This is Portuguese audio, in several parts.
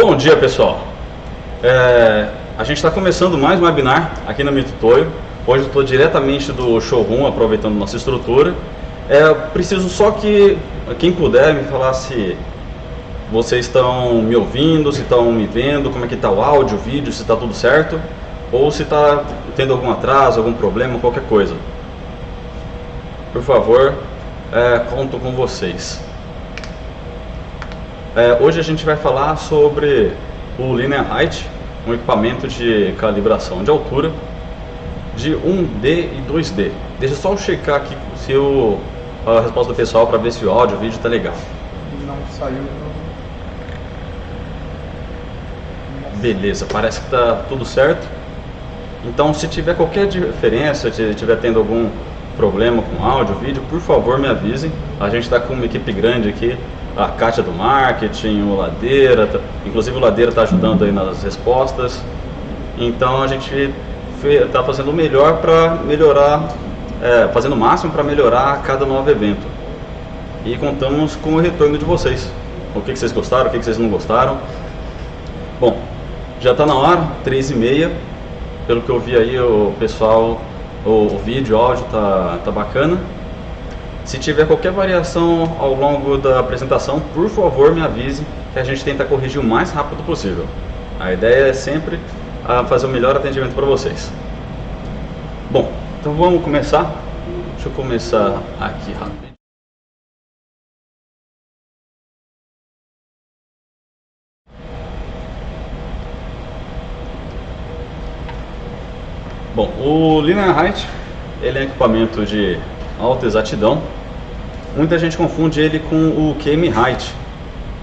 Bom dia, pessoal. A gente está começando mais um webinar aqui na Mitutoyo. Hoje eu estou diretamente do showroom, aproveitando nossa estrutura. Preciso só que quem puder me falar se vocês estão me ouvindo, se estão me vendo, como é que está o áudio, o vídeo, se está tudo certo, ou se está tendo algum atraso, algum problema, qualquer coisa. Por favor, conto com vocês. Hoje a gente vai falar sobre o Linear Height, um equipamento de calibração de altura de 1D e 2D. Deixa eu só checar aqui se a resposta do pessoal para ver se o áudio, o vídeo está legal. Não saiu. Beleza, parece que está tudo certo. Então, se tiver qualquer diferença, se estiver tendo algum problema com áudio, vídeo, por favor me avisem. A gente está com uma equipe grande aqui, a Kátia do marketing, o Ladeira, inclusive o Ladeira está ajudando aí nas respostas. Então a gente está fazendo o melhor para melhorar, fazendo o máximo para melhorar a cada novo evento. E contamos com o retorno de vocês. O que vocês gostaram, o que vocês não gostaram. Bom, já está na hora, 3h30. Pelo que eu vi aí, o pessoal, o vídeo, o áudio tá bacana. Se tiver qualquer variação ao longo da apresentação, por favor me avise que a gente tenta corrigir o mais rápido possível. A ideia é sempre fazer o melhor atendimento para vocês. Bom, então vamos começar. Deixa eu começar aqui rápido. Bom, o Linear Height, ele é um equipamento de alta exatidão. Muita gente confunde ele com o QM Height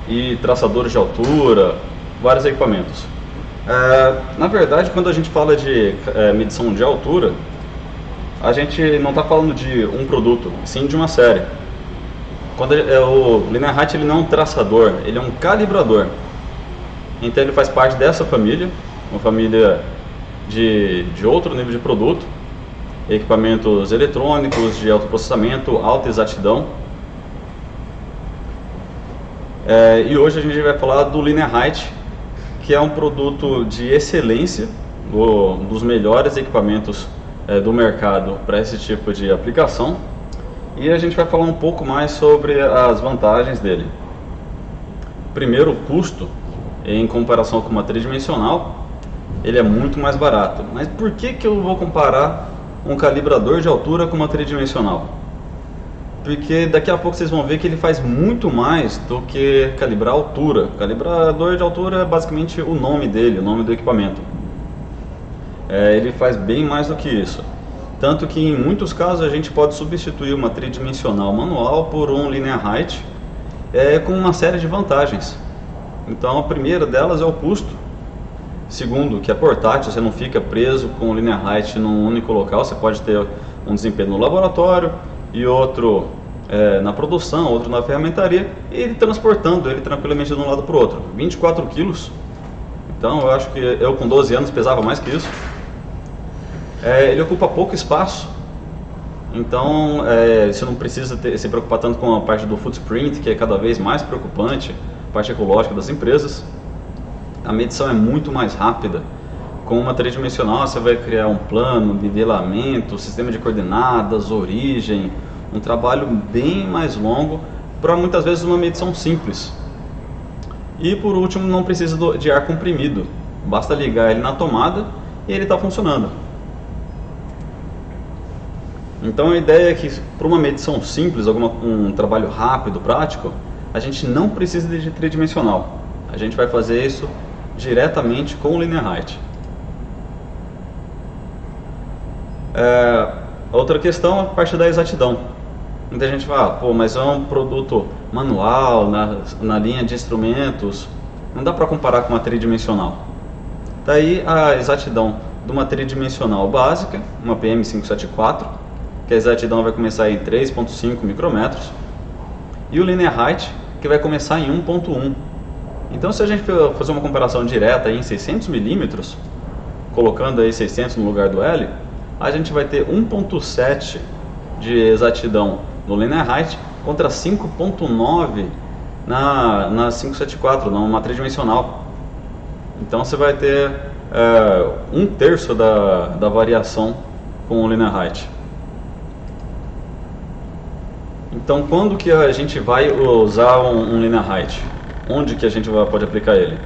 e traçadores de altura, vários equipamentos. Na verdade, quando a gente fala de medição de altura, a gente não está falando de um produto, sim de uma série. O Linear Height ele não é um traçador, ele é um calibrador. Então ele faz parte dessa família, uma família de outro nível de produto, equipamentos eletrônicos de alto processamento, alta exatidão. E hoje a gente vai falar do Linear Height, que é um produto de excelência, dos melhores equipamentos do mercado para esse tipo de aplicação. E a gente vai falar um pouco mais sobre as vantagens dele. Primeiro, o custo, em comparação com uma tridimensional, ele é muito mais barato. Mas por que eu vou comparar um calibrador de altura com uma tridimensional? Porque daqui a pouco vocês vão ver que ele faz muito mais do que calibrar altura. Calibrador de altura é basicamente o nome dele, o nome do equipamento. Ele faz bem mais do que isso. Tanto que em muitos casos a gente pode substituir uma tridimensional manual por um Linear Height com uma série de vantagens. Então a primeira delas é o custo. Segundo, que é portátil, você não fica preso com o Linear Height num único local, você pode ter um desempenho no laboratório e outro na produção, outro na ferramentaria, e ele transportando ele tranquilamente de um lado para o outro. 24 quilos, então eu acho que eu com 12 anos pesava mais que isso. Ele ocupa pouco espaço, então você não precisa se preocupar tanto com a parte do footprint, que é cada vez mais preocupante, a parte ecológica das empresas. A medição é muito mais rápida. Com uma tridimensional você vai criar um plano, nivelamento, sistema de coordenadas, origem, um trabalho bem mais longo para muitas vezes uma medição simples. E por último, não precisa de ar comprimido, basta ligar ele na tomada e ele está funcionando. Então a ideia é que para uma medição simples, um trabalho rápido, prático, a gente não precisa de tridimensional. A gente vai fazer isso diretamente com o Linear Height. Outra questão é a parte da exatidão. Muita gente fala, mas é um produto manual, na linha de instrumentos, não dá para comparar com uma tridimensional. Daí a exatidão de uma tridimensional básica, uma PM574, que a exatidão vai começar em 3.5 micrômetros, e o Linear Height, que vai começar em 1.1. Então se a gente fazer uma comparação direta em 600 milímetros, colocando aí 600 no lugar do L, a gente vai ter 1.7 de exatidão no Linear Height contra 5.9 na 574, numa tridimensional. Então você vai ter um terço da variação com o linear height. Então quando que a gente vai usar um linear height? Onde que a gente pode aplicar ele?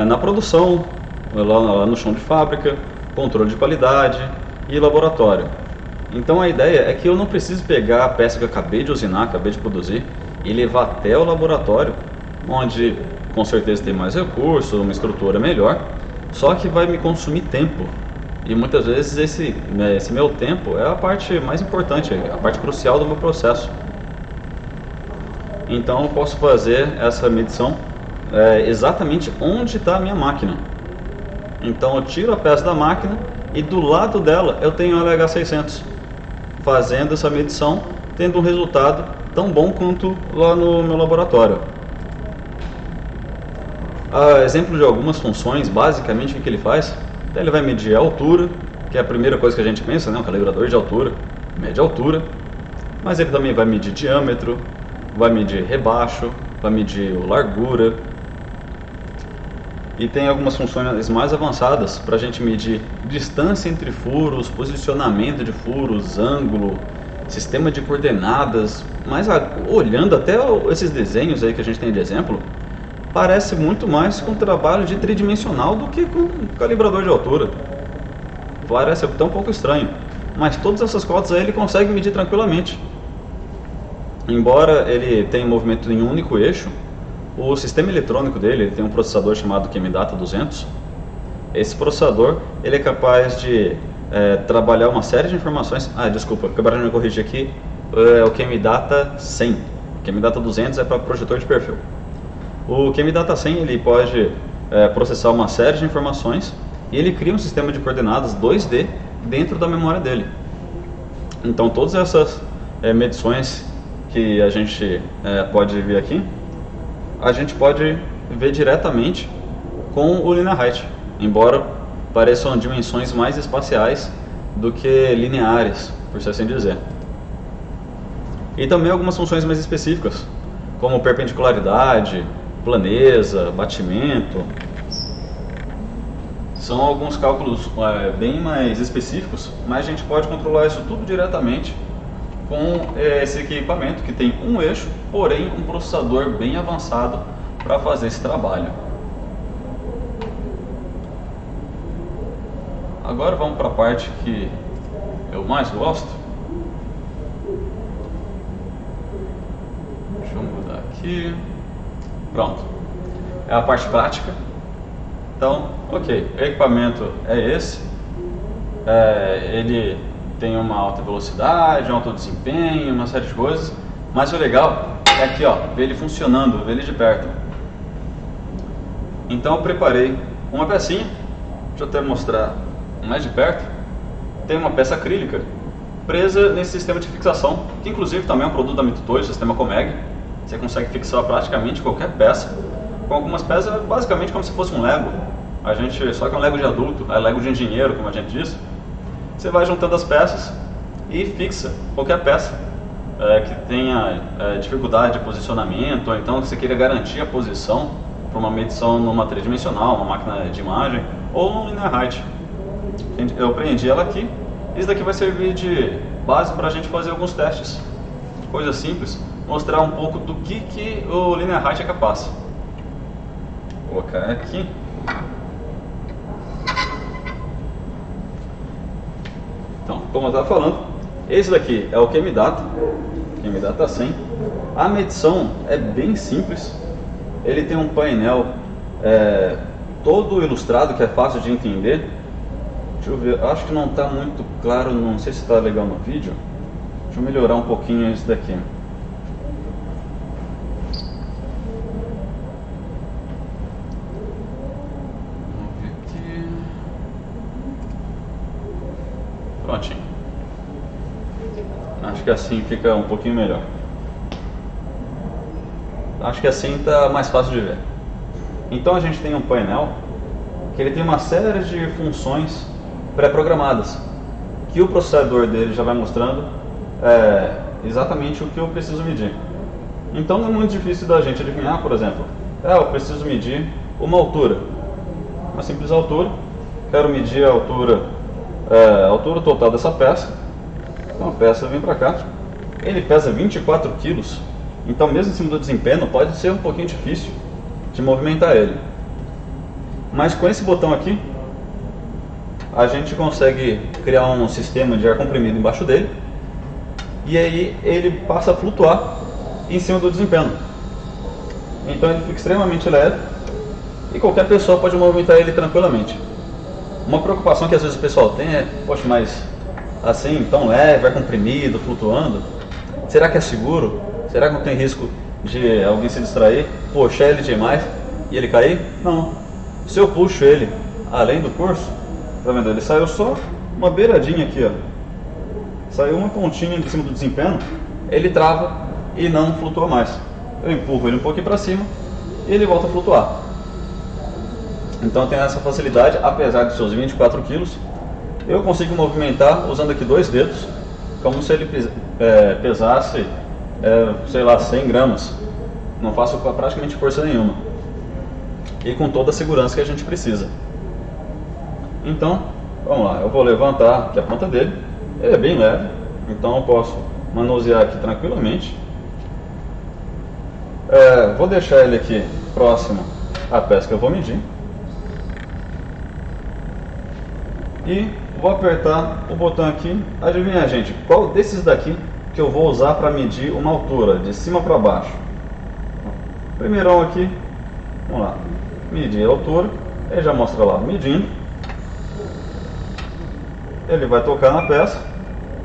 Na produção, lá no chão de fábrica, controle de qualidade e laboratório. Então a ideia é que eu não preciso pegar a peça que eu acabei de usinar, acabei de produzir, e levar até o laboratório, onde com certeza tem mais recursos, uma estrutura melhor, só que vai me consumir tempo. E muitas vezes esse meu tempo é a parte mais importante, a parte crucial do meu processo. Então eu posso fazer essa medição exatamente onde está a minha máquina. Então eu tiro a peça da máquina e do lado dela eu tenho o LH600, fazendo essa medição, tendo um resultado tão bom quanto lá no meu laboratório. Exemplo de algumas funções, basicamente o que ele faz? Ele vai medir a altura, que é a primeira coisa que a gente pensa, né? Um calibrador de altura, mede a altura, mas ele também vai medir diâmetro, vai medir rebaixo, vai medir largura, e tem algumas funções mais avançadas para a gente medir distância entre furos, posicionamento de furos, ângulo, sistema de coordenadas. Mas olhando até esses desenhos aí que a gente tem de exemplo, parece muito mais com um trabalho de tridimensional do que com um calibrador de altura. Parece até um pouco estranho, mas todas essas cotas aí ele consegue medir tranquilamente. Embora ele tenha movimento em um único eixo, o sistema eletrônico dele, ele tem um processador chamado QMData 200. Esse processador ele é capaz de trabalhar uma série de informações. Desculpa, acabaram de me corrigir aqui. É o QMData 100. O QMData 200 é para projetor de perfil. O QMData 100 ele pode processar uma série de informações e ele cria um sistema de coordenadas 2D dentro da memória dele. Então todas essas medições que a gente pode ver aqui, a gente pode ver diretamente com o linear height, embora pareçam dimensões mais espaciais do que lineares, por assim dizer. E também algumas funções mais específicas, como perpendicularidade, planeza, batimento. São alguns cálculos bem mais específicos, mas a gente pode controlar isso tudo diretamente com esse equipamento que tem um eixo, porém um processador bem avançado para fazer esse trabalho. Agora vamos para a parte que eu mais gosto. Deixa eu mudar aqui. Pronto. É a parte prática. Então, ok, o equipamento é esse. Ele tem uma alta velocidade, um alto desempenho, uma série de coisas, mas o legal é aqui, ó, ver ele funcionando, ver ele de perto. Então eu preparei uma pecinha, deixa eu até mostrar mais de perto. Tem uma peça acrílica presa nesse sistema de fixação, que inclusive também é um produto da Mitutoyo, o sistema Comeg. Você consegue fixar praticamente qualquer peça, com algumas peças basicamente como se fosse um Lego. Só que é um Lego de adulto, é Lego de engenheiro, como a gente diz. Você vai juntando as peças e fixa qualquer peça que tenha dificuldade de posicionamento, ou então que você queira garantir a posição para uma medição numa tridimensional, uma máquina de imagem, ou no linear height. Eu prendi ela aqui. Isso daqui vai servir de base para a gente fazer alguns testes. Coisa simples, mostrar um pouco do que o linear height é capaz. Vou colocar aqui. Então, como eu estava falando, esse daqui é o QMData 100. A medição é bem simples. Ele tem um painel todo ilustrado, que é fácil de entender. Deixa eu ver, acho que não está muito claro, não sei se está legal no vídeo. Deixa eu melhorar um pouquinho isso daqui. Vamos ver aqui. Prontinho. Acho que assim fica um pouquinho melhor. Acho que assim está mais fácil de ver. Então a gente tem um painel que ele tem uma série de funções pré-programadas, que o processador dele já vai mostrando exatamente o que eu preciso medir. Então não é muito difícil da gente adivinhar, por exemplo, eu preciso medir uma altura, uma simples altura. Quero medir a altura total dessa peça. Então a peça vem para cá. Ele pesa 24 quilos, então mesmo em cima do desempenho pode ser um pouquinho difícil de movimentar ele. Mas com esse botão aqui, a gente consegue criar um sistema de ar comprimido embaixo dele, e aí ele passa a flutuar em cima do desempenho. Então ele fica extremamente leve e qualquer pessoa pode movimentar ele tranquilamente. Uma preocupação que às vezes o pessoal tem é: poxa, mas assim, tão leve, ar comprimido, flutuando, será que é seguro? Será que não tem risco de alguém se distrair, puxar ele demais e ele cair? Não. Se eu puxo ele além do curso, tá vendo? Ele saiu só uma beiradinha aqui, ó. Saiu uma pontinha em cima do desempenho, ele trava e não flutua mais. Eu empurro ele um pouquinho para cima e ele volta a flutuar. Então tem essa facilidade, apesar de seus 24 quilos, eu consigo movimentar usando aqui 2 dedos, como se ele pesasse, sei lá, 100 gramas. Não faço praticamente força nenhuma. E com toda a segurança que a gente precisa. Então, vamos lá, eu vou levantar aqui a ponta dele. Ele é bem leve, então eu posso manusear aqui tranquilamente. Vou deixar ele aqui próximo à peça que eu vou medir. E vou apertar o botão aqui. Adivinha, gente, qual desses daqui que eu vou usar para medir uma altura, de cima para baixo? Primeirão aqui, vamos lá, medir a altura. Ele já mostra lá, medindo. Ele vai tocar na peça.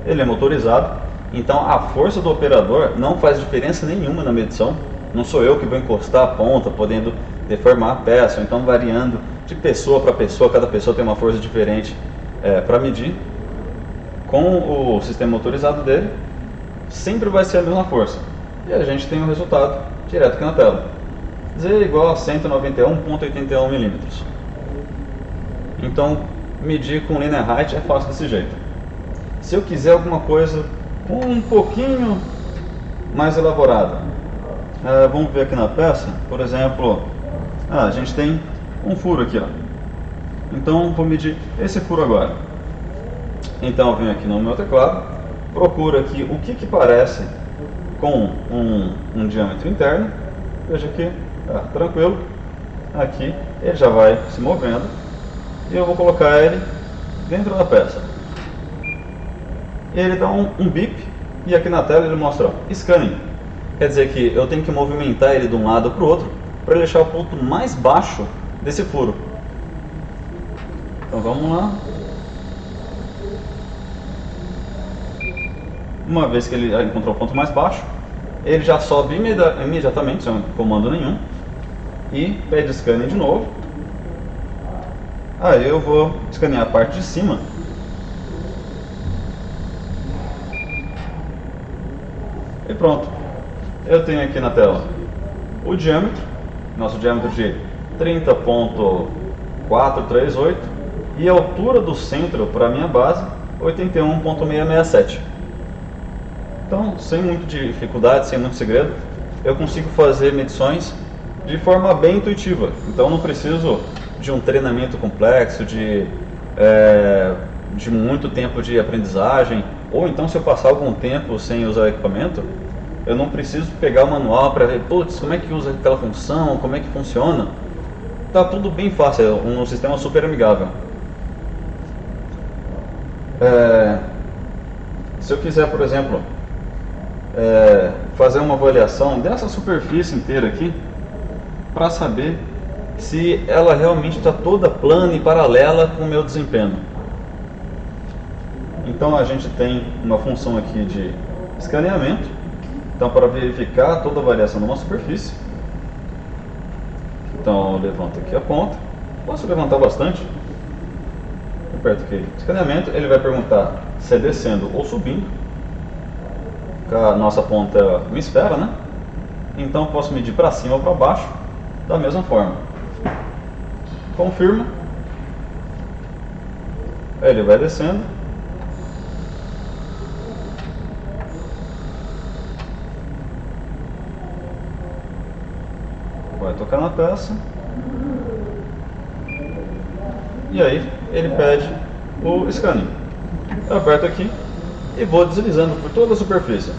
Ele é motorizado, então a força do operador não faz diferença nenhuma na medição. Não sou eu que vou encostar a ponta, podendo deformar a peça, ou então variando de pessoa para pessoa. Cada pessoa tem uma força diferente para medir. Com o sistema motorizado dele, sempre vai ser a mesma força. E a gente tem o resultado direto aqui na tela. Z igual a 191,81 milímetros. Então, medir com linear height é fácil desse jeito. Se eu quiser alguma coisa um pouquinho mais elaborada, vamos ver aqui na peça, por exemplo, a gente tem um furo aqui, ó. Então vou medir esse furo agora. Então eu venho aqui no meu teclado, procuro aqui o que parece com um diâmetro interno. Veja aqui, tranquilo. Aqui ele já vai se movendo e eu vou colocar ele dentro da peça. Ele dá um bip e aqui na tela ele mostra scanning. Quer dizer que eu tenho que movimentar ele de um lado para o outro para ele deixar o ponto mais baixo desse furo. Então vamos lá. Uma vez que ele encontrou o ponto mais baixo, ele já sobe imediatamente, sem comando nenhum, e pede scanning de novo. Aí eu vou escanear a parte de cima. E pronto, eu tenho aqui na tela o diâmetro, nosso diâmetro de 30,438 e a altura do centro para a minha base 81,667. Então, sem muita dificuldade, sem muito segredo, eu consigo fazer medições de forma bem intuitiva. Então não preciso de um treinamento complexo, de muito tempo de aprendizagem, ou então se eu passar algum tempo sem usar o equipamento, eu não preciso pegar o manual para ver, putz, como é que usa aquela função, como é que funciona. Tá tudo bem fácil, é um sistema super amigável. Se eu quiser, por exemplo, fazer uma avaliação dessa superfície inteira aqui, para saber se ela realmente está toda plana e paralela com o meu desempenho. Então a gente tem uma função aqui de escaneamento, então para verificar toda a variação de uma superfície. Então eu levanto aqui a ponta, posso levantar bastante, aperto aqui escaneamento, ele vai perguntar se é descendo ou subindo, a nossa ponta é uma esfera, né? Então eu posso medir para cima ou para baixo da mesma forma. Confirma, ele vai descendo, vai tocar na peça E aí ele pede o scanning. Eu aperto aqui e vou deslizando por toda a superfície.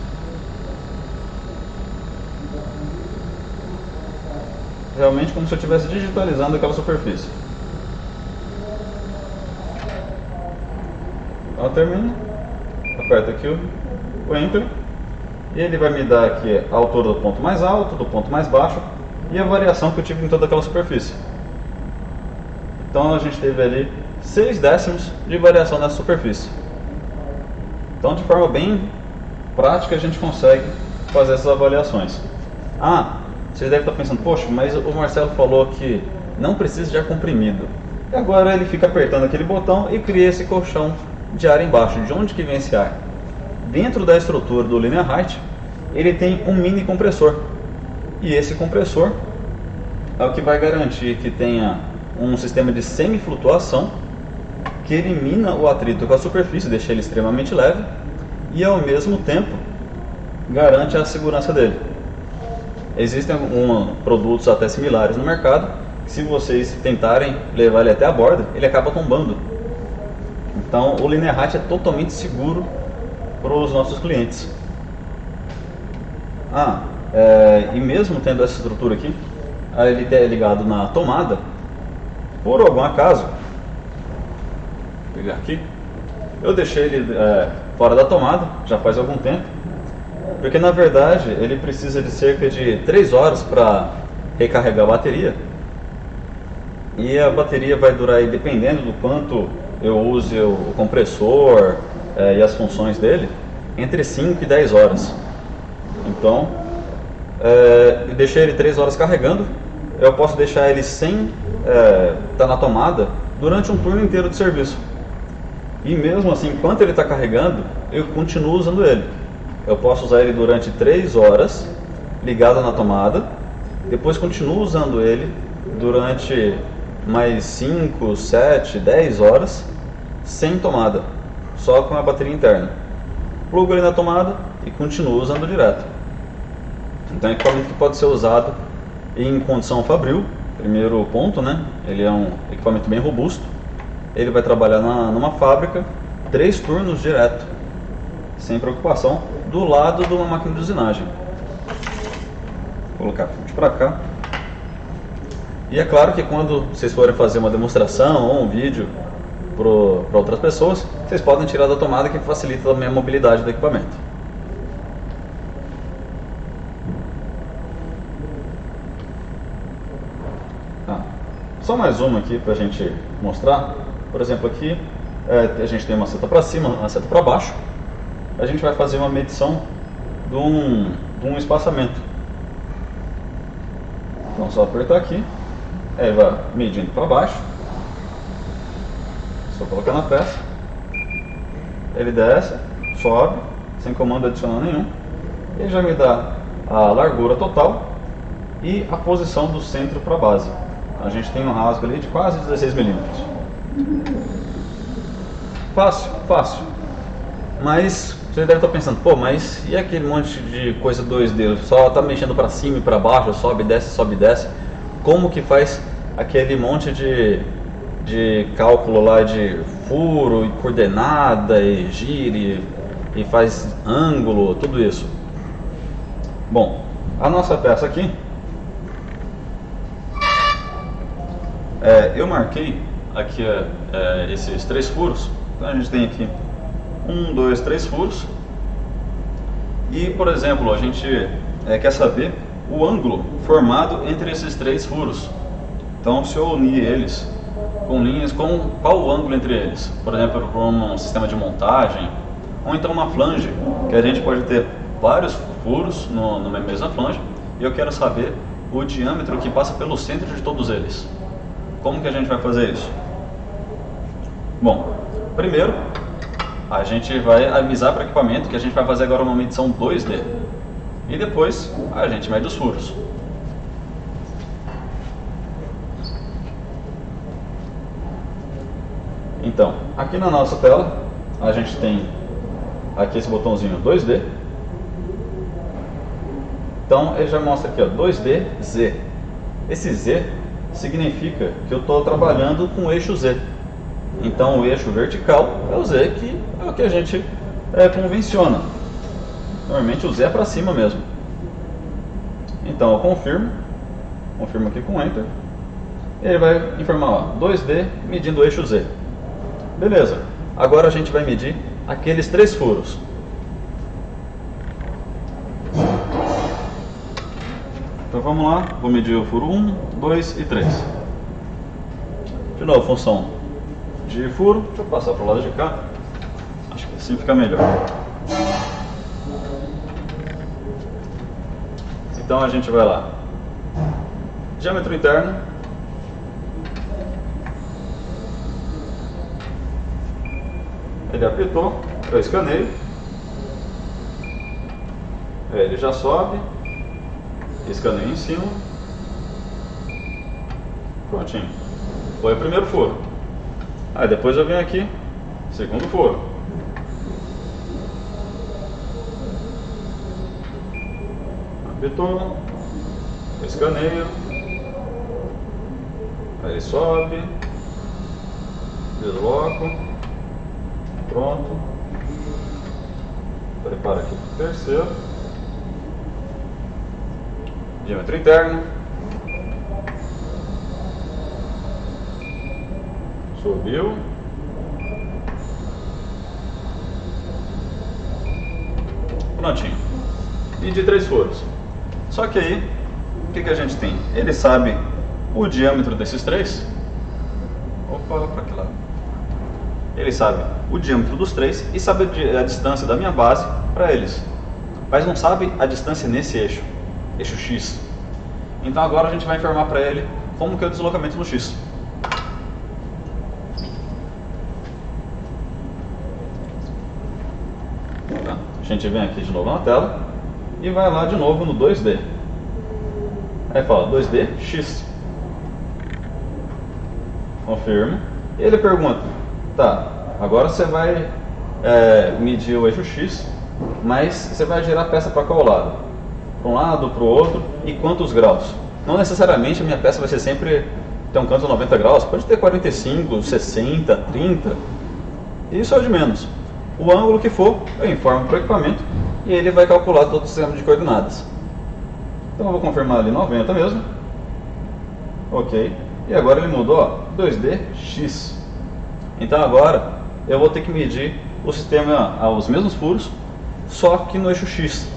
Realmente como se eu estivesse digitalizando aquela superfície. Ela termina, aperto aqui o Enter e ele vai me dar aqui a altura do ponto mais alto, do ponto mais baixo e a variação que eu tive em toda aquela superfície. Então a gente teve ali 6 décimos de variação nessa superfície. Então de forma bem prática a gente consegue fazer essas avaliações. Vocês devem estar pensando, poxa, mas o Marcelo falou que não precisa de ar comprimido. E agora ele fica apertando aquele botão e cria esse colchão de ar embaixo. De onde que vem esse ar? Dentro da estrutura do Linear Height, ele tem um mini compressor. E esse compressor é o que vai garantir que tenha um sistema de semi-flutuação que elimina o atrito com a superfície, deixa ele extremamente leve e ao mesmo tempo garante a segurança dele. Existem produtos até similares no mercado que, se vocês tentarem levar ele até a borda, ele acaba tombando. Então o Linear Height é totalmente seguro para os nossos clientes. E mesmo tendo essa estrutura aqui, ele é ligado na tomada, por algum acaso, vou pegar aqui, eu deixei ele fora da tomada, já faz algum tempo, porque na verdade ele precisa de cerca de 3 horas para recarregar a bateria, e a bateria vai durar aí, dependendo do quanto eu use o compressor e as funções dele, entre 5 e 10 horas. Então eu deixei ele 3 horas carregando. Eu posso deixar ele sem estar na tomada durante um turno inteiro de serviço. E mesmo assim, enquanto ele está carregando, eu continuo usando ele. Eu posso usar ele durante 3 horas, ligado na tomada. Depois continuo usando ele durante mais 5, 7, 10 horas, sem tomada, só com a bateria interna. Plugo ele na tomada e continuo usando direto. Então é um equipamento que pode ser usado em condição fabril, primeiro ponto, né? Ele é um equipamento bem robusto. Ele vai trabalhar numa fábrica, 3 turnos direto, sem preocupação, do lado de uma máquina de usinagem. Vou colocar a fonte para cá. E é claro que quando vocês forem fazer uma demonstração ou um vídeo para outras pessoas, vocês podem tirar da tomada, que facilita também a mobilidade do equipamento. Só mais uma aqui para a gente mostrar. Por exemplo, aqui a gente tem uma seta para cima, uma seta para baixo. A gente vai fazer uma medição de um espaçamento. Então só apertar aqui, aí vai medindo para baixo. Só colocar na peça. Ele desce, sobe, sem comando adicional nenhum. Ele já me dá a largura total e a posição do centro para a base. A gente tem um rasgo ali de quase 16 milímetros. Fácil, fácil. Mas você deve estar pensando, pô, mas e aquele monte de coisa 2D? Só está mexendo para cima e para baixo, sobe e desce, sobe e desce. Como que faz aquele monte de cálculo lá de furo e coordenada e gire e faz ângulo, tudo isso? Bom, a nossa peça aqui, eu marquei aqui esses 3 furos. Então a gente tem aqui 1, 2, 3 furos. E, por exemplo, a gente quer saber o ângulo formado entre esses 3 furos. Então, se eu unir eles com linhas, qual o ângulo entre eles? Por exemplo, para um sistema de montagem, ou então uma flange, que a gente pode ter vários furos numa mesma flange, e eu quero saber o diâmetro que passa pelo centro de todos eles. Como que a gente vai fazer isso? Bom, primeiro a gente vai avisar para o equipamento que a gente vai fazer agora uma medição 2D. E depois a gente mede os furos. Então, aqui na nossa tela a gente tem aqui esse botãozinho 2D. Então ele já mostra aqui, ó, 2D Z. Esse Z significa que eu estou trabalhando com o eixo Z. Então o eixo vertical é o Z, que é o que a gente convenciona. Normalmente o Z é para cima mesmo. Então eu confirmo aqui com Enter. Ele vai informar, ó, 2D medindo o eixo Z. Beleza. Agora a gente vai medir aqueles 3 furos. Então vamos lá, vou medir o furo 1, 2 e 3. De novo, função de furo. Deixa eu passar para o lado de cá. Acho que assim fica melhor. Então a gente vai lá. Diâmetro interno. Ele apitou, eu escaneio. Ele já sobe. Escaneio em cima. Prontinho. Foi o primeiro furo. Aí depois eu venho aqui, segundo furo. Apitou. Escaneio. Aí ele sobe. Desloco. Pronto. Prepara aqui para o terceiro. Diâmetro interno. Subiu. Prontinho. E de 3 furos. Só que aí, o que a gente tem? Ele sabe o diâmetro desses 3. Opa, para que lado? Ele sabe o diâmetro dos 3 e sabe a distância da minha base para eles. Mas não sabe a distância nesse eixo. Eixo X. Então agora a gente vai informar para ele como que é o deslocamento no X. Tá. A gente vem aqui de novo na tela e vai lá de novo no 2D. Aí fala 2D X. Confirma. E ele pergunta, tá, agora você vai medir o eixo X, mas você vai girar a peça para qual lado? Para um lado, para o outro, e quantos graus? Não necessariamente a minha peça vai ser sempre ter um canto a 90 graus, pode ter 45, 60, 30, isso é o de menos. O ângulo que for, eu informo para o equipamento e ele vai calcular todo o sistema de coordenadas. Então eu vou confirmar ali 90 mesmo. Ok. E agora ele mudou, ó, 2D X. Então agora eu vou ter que medir o sistema aos mesmos furos, só que no eixo X.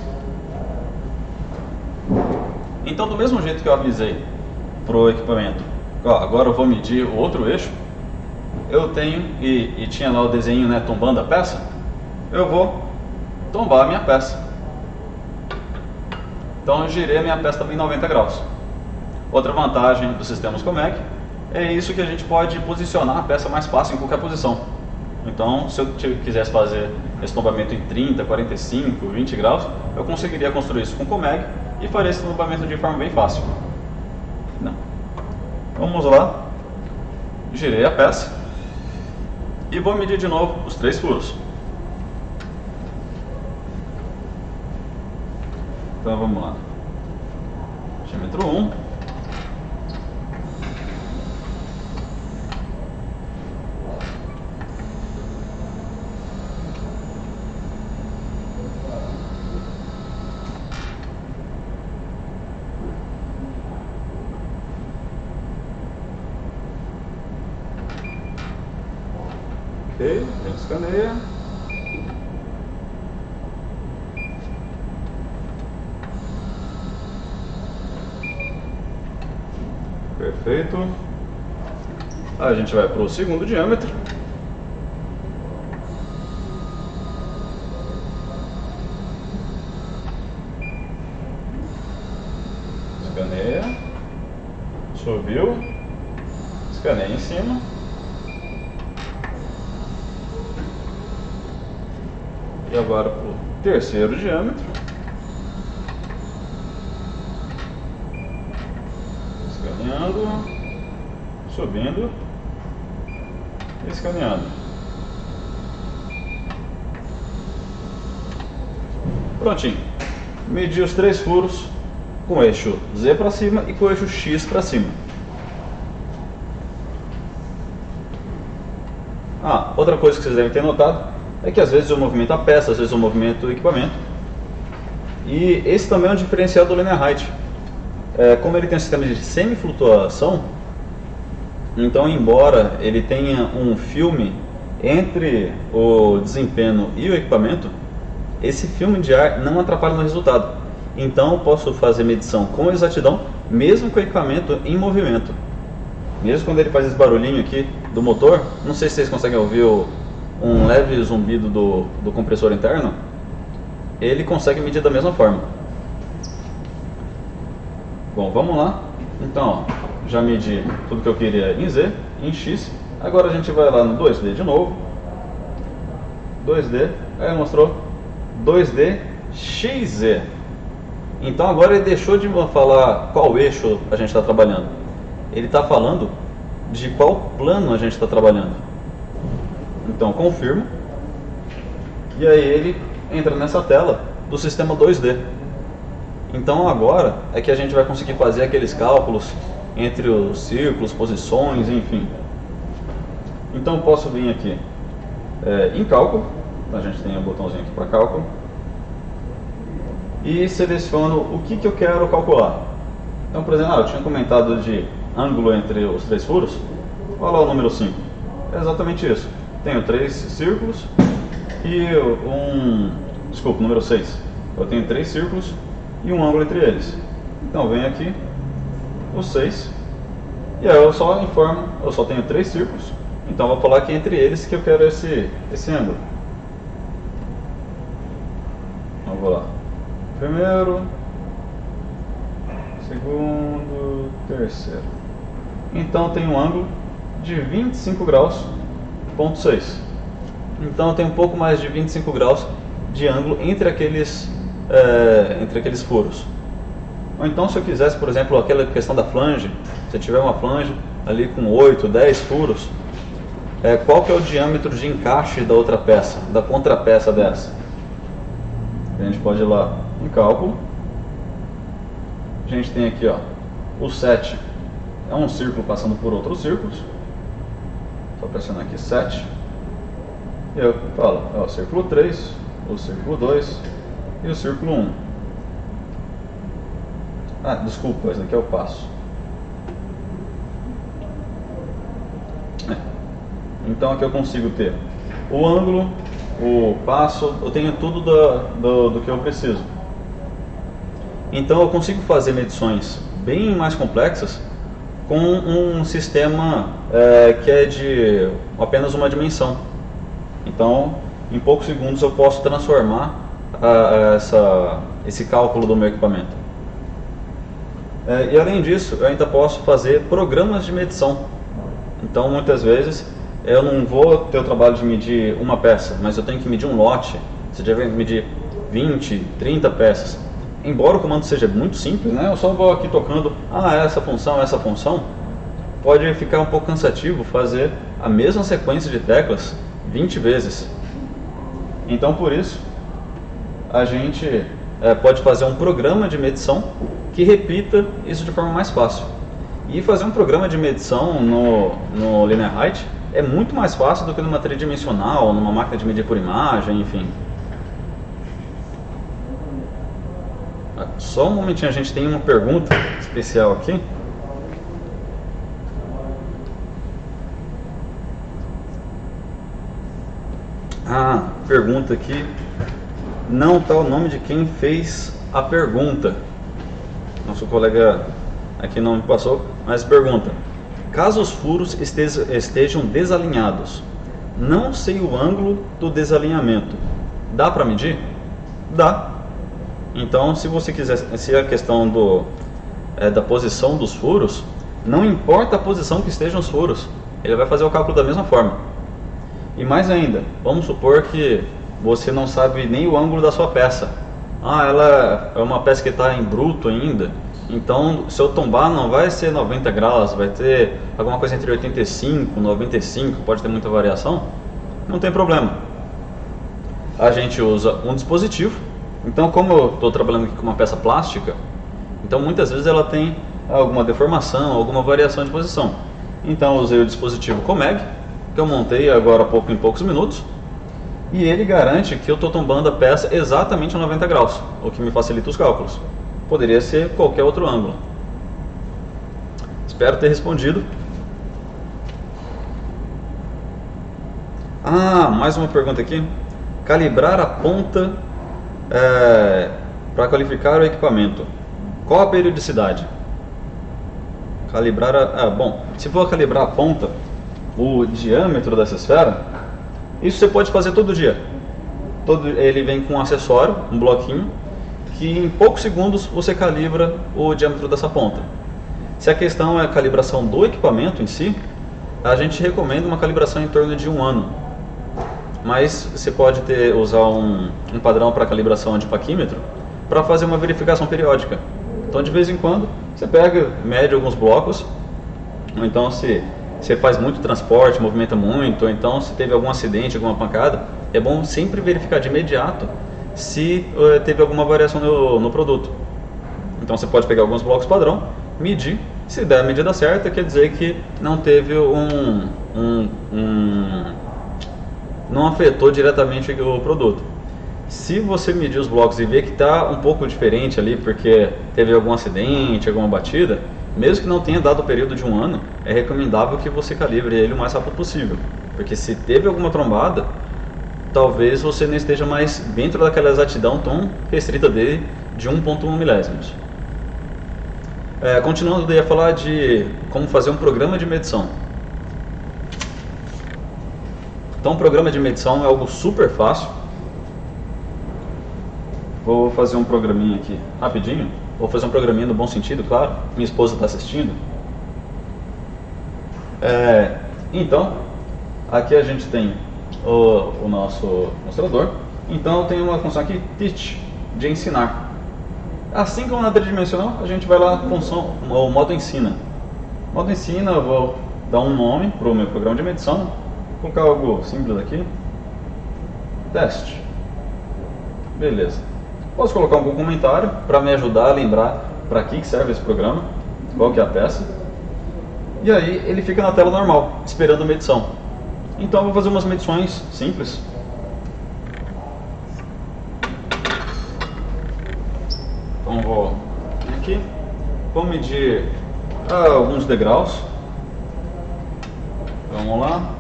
Então, do mesmo jeito que eu avisei para o equipamento, ó, agora eu vou medir o outro eixo, eu tenho, e tinha lá o desenho, né, tombando a peça, eu vou tombar a minha peça. Então eu girei a minha peça também em 90 graus. Outra vantagem dos sistemas Comec é isso, que a gente pode posicionar a peça mais fácil em qualquer posição. Então, se eu quisesse fazer esse tombamento em 30, 45, 20 graus, eu conseguiria construir isso com Comeg e faria esse tombamento de forma bem fácil. Não. Vamos lá. Girei a peça e vou medir de novo os 3 furos. Então vamos lá. Diâmetro 1. Ok, a gente escaneia. Perfeito. A gente vai para o segundo diâmetro. Escaneia. Subiu. Escaneia em cima. E agora para o terceiro diâmetro. Escaneando, subindo, escaneando. Prontinho. Medi os 3 furos com o eixo Z para cima e com o eixo X para cima. Outra coisa que vocês devem ter notado é que às vezes eu movimento a peça, às vezes eu movimento o equipamento. E esse também é um diferencial do Linear Height. Como ele tem um sistema de semi-flutuação, então embora ele tenha um filme entre o desempenho e o equipamento, esse filme de ar não atrapalha no resultado. Então eu posso fazer medição com exatidão, mesmo com o equipamento em movimento. Mesmo quando ele faz esse barulhinho aqui do motor, não sei se vocês conseguem ouvir um leve zumbido do compressor interno, ele consegue medir da mesma forma. Bom, vamos lá. Então, ó, já medi tudo que eu queria em Z, em X. Agora a gente vai lá no 2D de novo. 2D, aí mostrou 2D XZ. Então agora ele deixou de falar qual eixo a gente está trabalhando. Ele está falando de qual plano a gente está trabalhando. Então confirmo. E aí ele entra nessa tela do sistema 2D. Então agora é que a gente vai conseguir fazer aqueles cálculos entre os círculos, posições, enfim. Então posso vir aqui em cálculo, a gente tem um botãozinho aqui para cálculo, e seleciono o que eu quero calcular. Então, por exemplo, eu tinha comentado de ângulo entre os 3 furos, olha lá o número 5, é exatamente isso. Tenho 3 círculos e número 6, eu tenho 3 círculos e um ângulo entre eles. Então venho aqui, os 6, e aí eu só informo, eu só tenho 3 círculos, então vou falar que é entre eles que eu quero esse ângulo. Então vou lá, primeiro, segundo, terceiro. Então tem um ângulo de 25 graus, ponto 6. Então eu tenho um pouco mais de 25 graus de ângulo entre aqueles furos. Ou então, se eu quisesse, por exemplo, aquela questão da flange, se eu tiver uma flange ali com 8, 10 furos, qual que é o diâmetro de encaixe da outra peça, da contrapeça dessa? A gente pode ir lá em cálculo. A gente tem aqui, ó, o 7 é um círculo passando por outros círculos. Só pressionar aqui 7. E eu falo, o círculo 3, o círculo 2 e o círculo 1. Desculpa, esse daqui é o passo. Então aqui eu consigo ter o ângulo, o passo, eu tenho tudo do que eu preciso. Então eu consigo fazer medições bem mais complexas com um sistema que é de apenas uma dimensão. Então, em poucos segundos eu posso transformar esse cálculo do meu equipamento. E além disso, eu ainda posso fazer programas de medição. Então, muitas vezes, eu não vou ter o trabalho de medir uma peça, mas eu tenho que medir um lote. Você deve medir 20, 30 peças. Embora o comando seja muito simples, né? Eu só vou aqui tocando, essa função, pode ficar um pouco cansativo fazer a mesma sequência de teclas 20 vezes. Então, por isso, a gente pode fazer um programa de medição que repita isso de forma mais fácil. E fazer um programa de medição no Linear Height é muito mais fácil do que numa tridimensional, numa máquina de medir por imagem, enfim. Só um momentinho, a gente tem uma pergunta especial aqui. Pergunta aqui. Não está o nome de quem fez a pergunta. Nosso colega aqui não me passou, mas pergunta: caso os furos estejam desalinhados, não sei o ângulo do desalinhamento, dá para medir? Dá. Então, se você quiser, se a questão da posição dos furos, não importa a posição que estejam os furos, ele vai fazer o cálculo da mesma forma. E mais ainda, vamos supor que você não sabe nem o ângulo da sua peça. Ela é uma peça que está em bruto ainda, então se eu tombar não vai ser 90 graus, vai ter alguma coisa entre 85 e 95, pode ter muita variação. Não tem problema. A gente usa um dispositivo. Então, como eu estou trabalhando aqui com uma peça plástica, então muitas vezes ela tem alguma deformação, alguma variação de posição. Então eu usei o dispositivo Comeg, que eu montei agora há pouco, em poucos minutos, e ele garante que eu estou tombando a peça exatamente a 90 graus, o que me facilita os cálculos. Poderia ser qualquer outro ângulo. Espero ter respondido. Mais uma pergunta aqui. Calibrar a ponta para qualificar o equipamento. Qual a periodicidade? Bom, se for calibrar a ponta, o diâmetro dessa esfera, isso você pode fazer todo dia. Ele vem com um acessório, um bloquinho, que em poucos segundos você calibra o diâmetro dessa ponta. Se a questão é a calibração do equipamento em si, a gente recomenda uma calibração em torno de 1 ano. Mas você pode usar um padrão para calibração de paquímetro para fazer uma verificação periódica. Então, de vez em quando, você mede alguns blocos, ou então se você faz muito transporte, movimenta muito, ou então se teve algum acidente, alguma pancada, é bom sempre verificar de imediato se teve alguma variação no produto. Então você pode pegar alguns blocos padrão, medir, se der a medida certa, quer dizer que não teve não afetou diretamente o produto. Se você medir os blocos e ver que está um pouco diferente ali, porque teve algum acidente, alguma batida, mesmo que não tenha dado o período de 1 ano, é recomendável que você calibre ele o mais rápido possível. Porque se teve alguma trombada, talvez você não esteja mais dentro daquela exatidão tão restrita dele de 1,1 milésimos. Continuando, eu ia falar de como fazer um programa de medição. Então, um programa de medição é algo super fácil. Vou fazer um programinha aqui rapidinho. Vou fazer um programinha no bom sentido, claro. Minha esposa está assistindo. Então, aqui a gente tem o nosso mostrador. Então, tem uma função aqui, teach, de ensinar. Assim como na tridimensional, a gente vai lá com o modo ensina. Modo ensina, eu vou dar um nome para o meu programa de medição. Vou colocar algo simples aqui. Teste. Beleza. Posso colocar algum comentário para me ajudar a lembrar para que serve esse programa, qual que é a peça. E aí ele fica na tela normal, esperando a medição. Então eu vou fazer umas medições simples. Então vou aqui, vou medir alguns degraus. Vamos lá.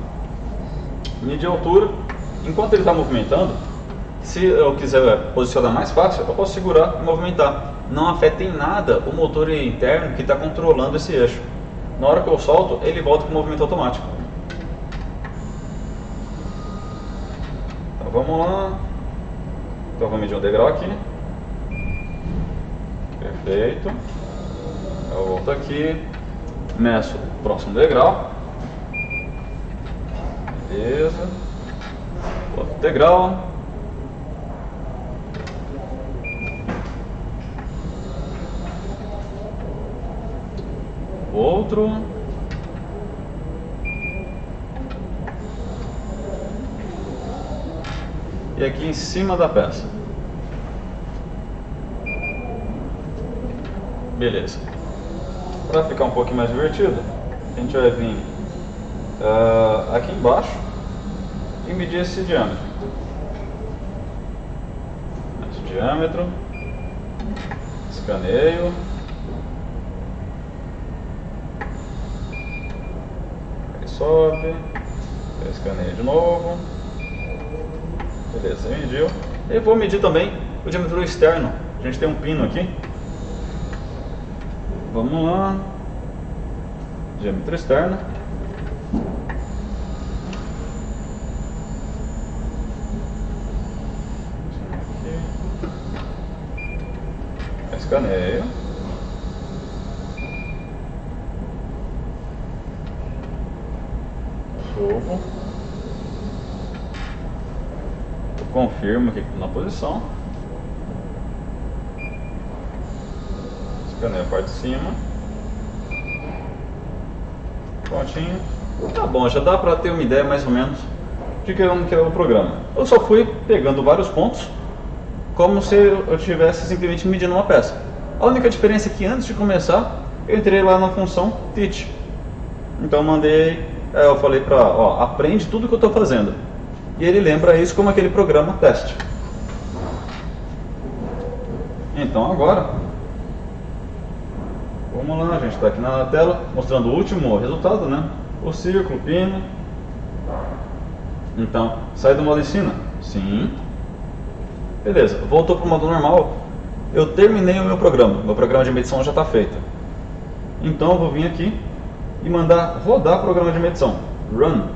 Medir a altura. Enquanto ele está movimentando, se eu quiser posicionar mais fácil, eu posso segurar e movimentar. Não afeta em nada o motor interno que está controlando esse eixo. Na hora que eu solto, ele volta com o movimento automático. Então vamos lá. Então vou medir um degrau aqui. Perfeito. Eu volto aqui. Meço o próximo degrau. Beleza. Outro degrau. Outro. E aqui em cima da peça. Beleza. Para ficar um pouquinho mais divertido, a gente vai vir aqui embaixo e medir esse diâmetro. Esse diâmetro. Escaneio. Sobe, escaneia de novo. Beleza, mediu. E vou medir também o diâmetro externo. A gente tem um pino aqui. Vamos lá. Diâmetro externo. Escaneio. Subo. Confirmo aqui na posição. Escaneio a parte de cima. Prontinho. Tá bom, já dá pra ter uma ideia mais ou menos de que é o programa. Eu só fui pegando vários pontos como se eu estivesse simplesmente medindo uma peça. A única diferença é que antes de começar eu entrei lá na função teach. Então eu mandei eu falei para, ó, aprende tudo que eu estou fazendo. E ele lembra isso como aquele programa teste. Então agora, vamos lá, a gente está aqui na tela mostrando o último resultado, né? O círculo, o pino. Então, sai do modo ensina? Sim. Beleza, voltou para o modo normal. Eu terminei o meu programa de medição já está feito. Então eu vou vir aqui e mandar rodar o programa de medição. Run.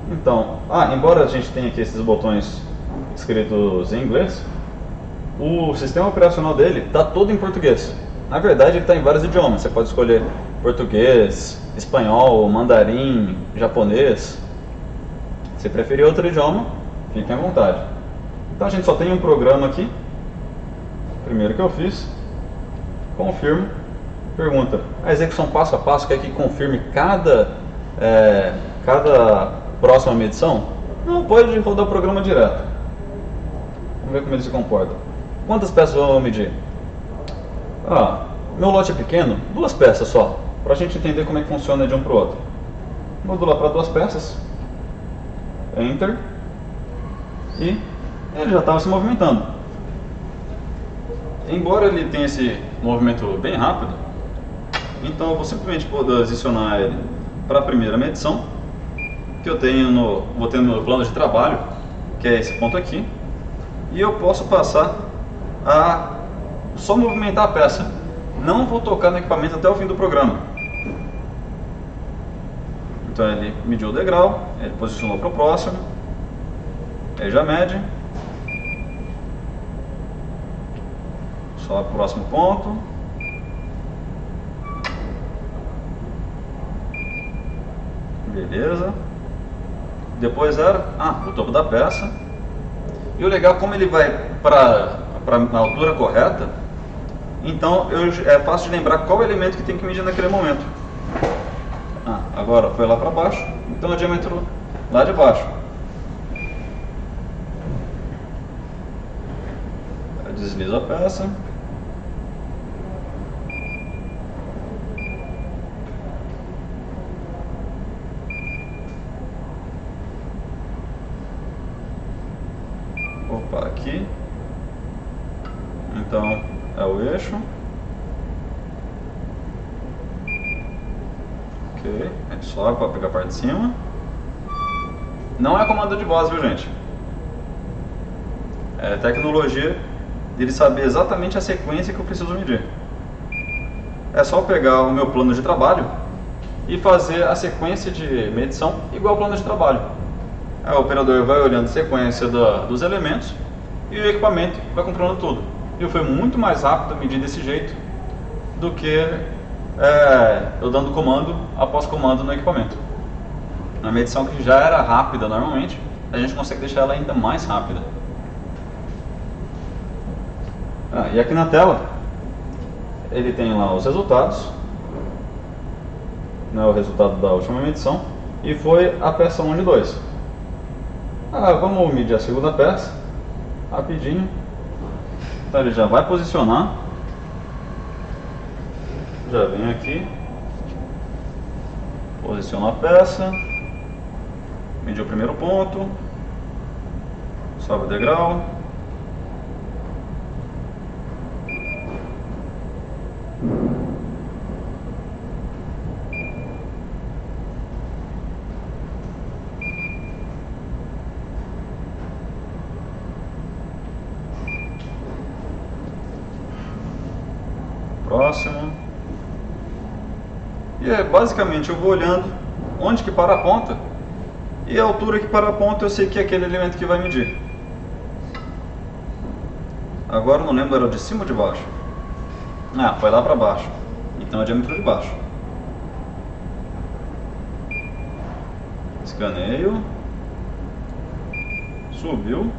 Então, embora a gente tenha aqui esses botões escritos em inglês, o sistema operacional dele está todo em português. Na verdade, ele está em vários idiomas. Você pode escolher português, espanhol, mandarim, japonês. Se preferir outro idioma, fiquem à vontade. Então a gente só tem um programa aqui. Primeiro que eu fiz, confirmo, pergunta, a execução passo a passo quer que confirme cada próxima medição? Não, pode rodar o programa direto. Vamos ver como ele se comporta. Quantas peças vão medir? Meu lote é pequeno, 2 peças só, para a gente entender como é que funciona de um para o outro. Modular para 2 peças, Enter, e ele já estava se movimentando. Embora ele tenha esse movimento bem rápido, então eu vou simplesmente poder adicionar ele para a primeira medição, que eu tenho vou ter no meu plano de trabalho, que é esse ponto aqui, e eu posso passar a só movimentar a peça. Não vou tocar no equipamento até o fim do programa. Então ele mediu o degrau, ele posicionou para o próximo, ele já mede. Só o próximo ponto. Beleza. Depois era o topo da peça. E o legal, como ele vai para a altura correta, então é fácil de lembrar qual elemento que tem que medir naquele momento. Agora foi lá para baixo, então o diâmetro lá de baixo. Eu deslizo a peça. Aqui, então é o eixo, ok, a gente sobe para pegar a parte de cima. Não é comando de voz, viu, gente? É tecnologia dele saber exatamente a sequência que eu preciso medir. É só pegar o meu plano de trabalho e fazer a sequência de medição igual ao plano de trabalho. O operador vai olhando a sequência dos elementos e o equipamento vai controlando tudo. E foi muito mais rápido medir desse jeito do que eu dando comando após comando no equipamento. Na medição que já era rápida normalmente, a gente consegue deixar ela ainda mais rápida. E aqui na tela ele tem lá os resultados, o resultado da última medição, e foi a peça 1 de 2. Vamos medir a segunda peça rapidinho. Então ele já vai posicionar, já vem aqui, posiciona a peça, mediu o primeiro ponto, sobe o degrau, próximo. E basicamente eu vou olhando onde que para a ponta, e a altura que para a ponta eu sei que é aquele elemento que vai medir. Agora eu não lembro, era de cima ou de baixo? Foi lá para baixo, então é o diâmetro de baixo. Escaneio, subiu,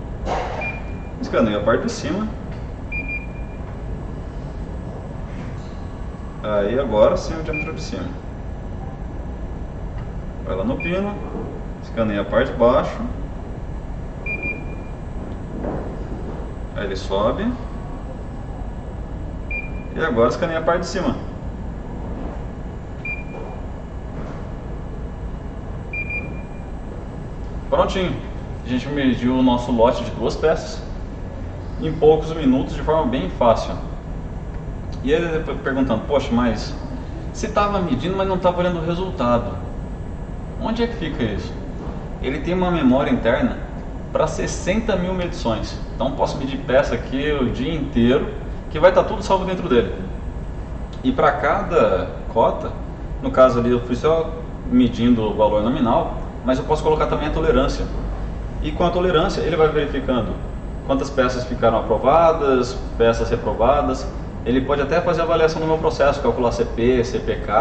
escaneio a parte de cima. Aí agora sim o diâmetro de cima. Vai lá no pino, escaneia a parte de baixo. Aí ele sobe. E agora escaneia a parte de cima. Prontinho, a gente mediu o nosso lote de 2 peças em poucos minutos, de forma bem fácil. E ele perguntando, poxa, mas se estava medindo, mas não estava olhando o resultado, onde é que fica isso? Ele tem uma memória interna para 60 mil medições, então posso medir peça aqui o dia inteiro, que vai estar tudo salvo dentro dele. E para cada cota, no caso ali eu fui só medindo o valor nominal, mas eu posso colocar também a tolerância. E com a tolerância ele vai verificando quantas peças ficaram aprovadas, peças reprovadas. Ele pode até fazer avaliação do meu processo, calcular CP, CPK,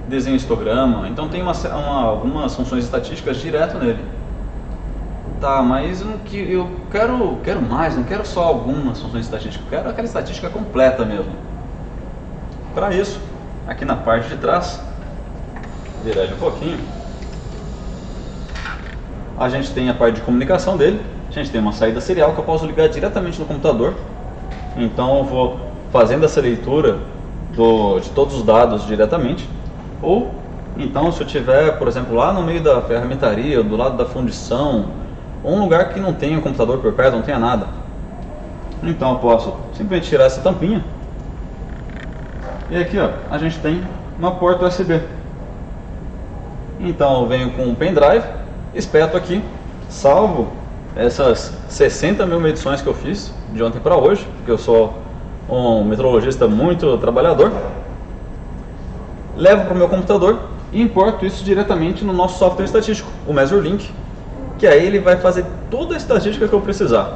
desenho histograma. Então tem algumas funções estatísticas direto nele. Tá, mas eu quero mais, não quero só algumas funções estatísticas, eu quero aquela estatística completa mesmo. Para isso, aqui na parte de trás, virar ele um pouquinho, a gente tem a parte de comunicação dele. A gente tem uma saída serial que eu posso ligar diretamente no computador. Então eu vou fazendo essa leitura de todos os dados diretamente. Ou então, se eu tiver, por exemplo, lá no meio da ferramentaria, do lado da fundição, ou um lugar que não tenha um computador por perto, não tenha nada, então eu posso simplesmente tirar essa tampinha. E aqui, ó, a gente tem uma porta USB. Então eu venho com um pendrive, espeto aqui, salvo essas 60 mil medições que eu fiz de ontem para hoje, porque eu sou um metrologista muito trabalhador. Levo para o meu computador e importo isso diretamente no nosso software estatístico, o MeasureLink, que aí ele vai fazer toda a estatística que eu precisar.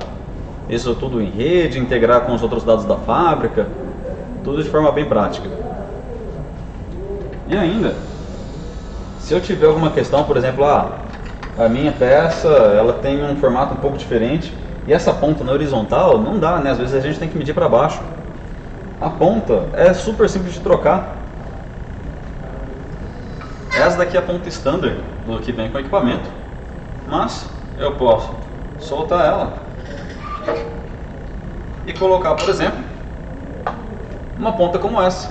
Isso tudo em rede, integrar com os outros dados da fábrica, tudo de forma bem prática. E ainda, se eu tiver alguma questão, por exemplo, a minha peça ela tem um formato um pouco diferente e essa ponta na horizontal não dá, né? Às vezes a gente tem que medir para baixo. A ponta é super simples de trocar. Essa daqui é a ponta standard do que vem com o equipamento, mas eu posso soltar ela e colocar, por exemplo, uma ponta como essa.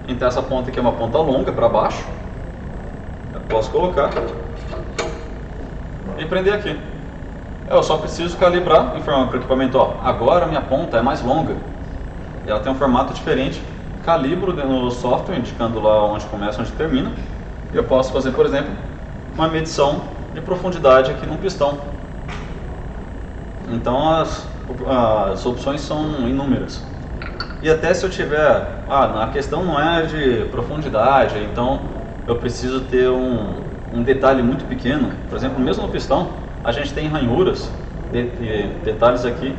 Então essa ponta aqui é uma ponta longa para baixo, eu posso colocar e prender aqui. Eu só preciso calibrar, informar para o equipamento, ó, agora a minha ponta é mais longa, ela tem um formato diferente, calibro no software, indicando lá onde começa, onde termina, e eu posso fazer, por exemplo, uma medição de profundidade aqui num pistão. Então as opções são inúmeras. E até se eu tiver, a questão não é de profundidade, então eu preciso ter um detalhe muito pequeno. Por exemplo, mesmo no pistão, a gente tem ranhuras, detalhes aqui,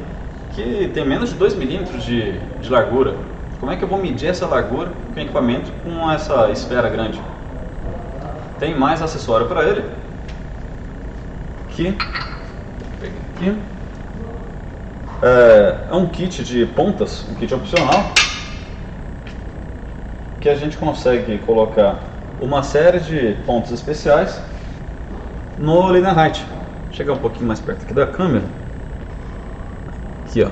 que tem menos de 2 milímetros de largura. Como é que eu vou medir essa largura com equipamento com essa esfera grande? Tem mais acessório para ele, que é um kit de pontas, um kit opcional, que a gente consegue colocar uma série de pontos especiais no Linear Height. Vou chegar um pouquinho mais perto aqui da câmera. Aqui, ó.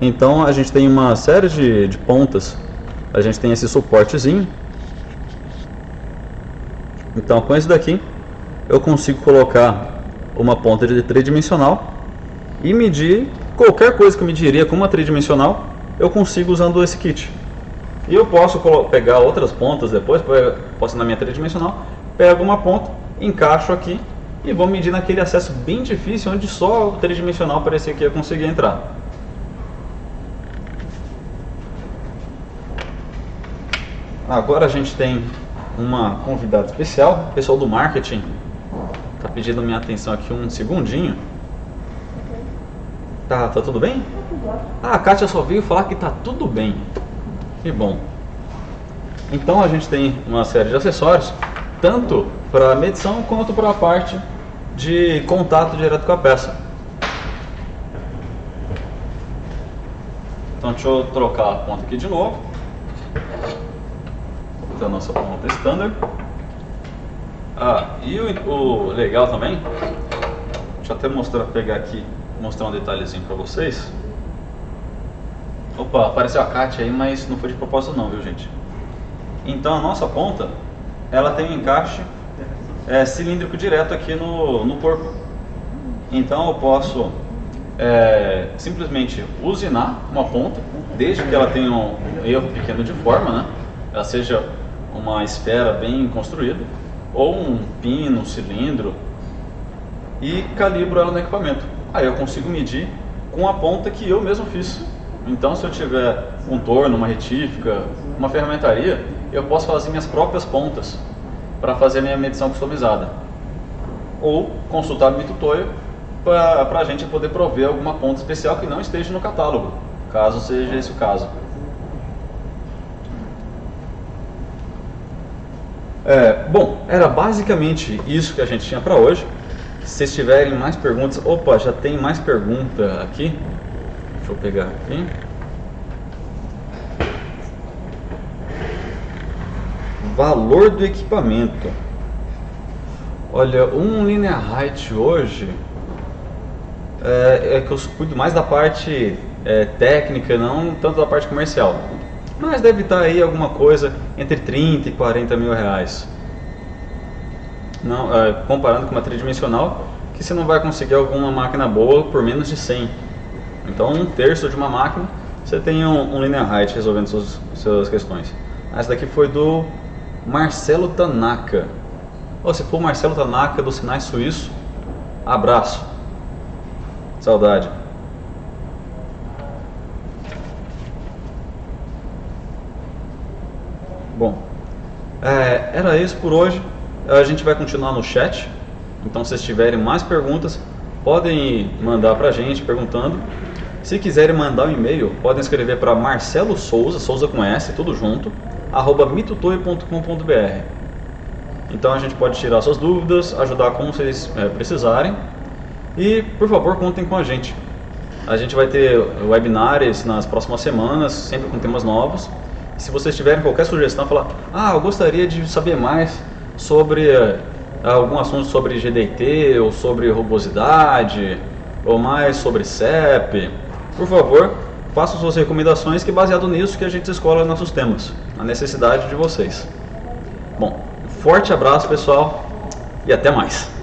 Então a gente tem uma série de pontas. A gente tem esse suportezinho. Então com esse daqui eu consigo colocar uma ponta de tridimensional e medir qualquer coisa que eu mediria com uma tridimensional, eu consigo usando esse kit. E eu posso pegar outras pontas depois, posso na minha tridimensional, pego uma ponta, encaixo aqui e vou medir naquele acesso bem difícil, onde só o tridimensional parecia que ia conseguir entrar. Agora a gente tem uma convidada especial, o pessoal do marketing está pedindo minha atenção aqui um segundinho. Tá tudo bem? A Kátia só veio falar que tá tudo bem. Que bom. Então a gente tem uma série de acessórios, tanto para medição quanto para a parte de contato direto com a peça. Então deixa eu trocar a ponta aqui de novo. Então a nossa ponta standard. E o legal também, deixa eu até pegar aqui, mostrar um detalhezinho para vocês. Opa, apareceu a Kátia aí, mas não foi de propósito não, viu gente? Então a nossa ponta, ela tem um encaixe cilíndrico direto aqui no corpo. Então eu posso simplesmente usinar uma ponta, desde que ela tenha um erro pequeno de forma, né? Ela seja uma esfera bem construída, ou um pino, um cilindro, e calibro ela no equipamento. Aí eu consigo medir com a ponta que eu mesmo fiz. Então, se eu tiver um torno, uma retífica, uma ferramentaria, eu posso fazer minhas próprias pontas para fazer a minha medição customizada. Ou consultar o Mitutoyo para a gente poder prover alguma ponta especial que não esteja no catálogo, caso seja esse o caso. Bom, era basicamente isso que a gente tinha para hoje. Se vocês tiverem mais perguntas... Opa, já tem mais pergunta aqui. Deixa eu pegar aqui. Valor do equipamento. Olha, um Linear Height hoje... É que eu cuido mais da parte técnica, não tanto da parte comercial. Mas deve estar aí alguma coisa entre 30 e 40 mil reais. Não, comparando com uma tridimensional, que você não vai conseguir alguma máquina boa por menos de 100. Então, um terço de uma máquina, você tem um Linear Height resolvendo suas questões. Essa daqui foi do Marcelo Tanaka. Se for o Marcelo Tanaka do Sinais Suíço, abraço. Saudade. Bom, era isso por hoje. A gente vai continuar no chat. Então, se vocês tiverem mais perguntas, podem mandar pra gente perguntando. Se quiserem mandar um e-mail, podem escrever para Marcelo Souza, Souza com S, tudo junto, @mitutoyo.com.br. Então a gente pode tirar suas dúvidas, ajudar como vocês precisarem. E, por favor, contem com a gente. A gente vai ter webinars nas próximas semanas, sempre com temas novos. Se vocês tiverem qualquer sugestão, falar, eu gostaria de saber mais sobre algum assunto sobre GDT, ou sobre rugosidade, ou mais sobre CEP, por favor, façam suas recomendações, que baseado nisso que a gente escolhe nossos temas, a necessidade de vocês. Bom, forte abraço pessoal e até mais!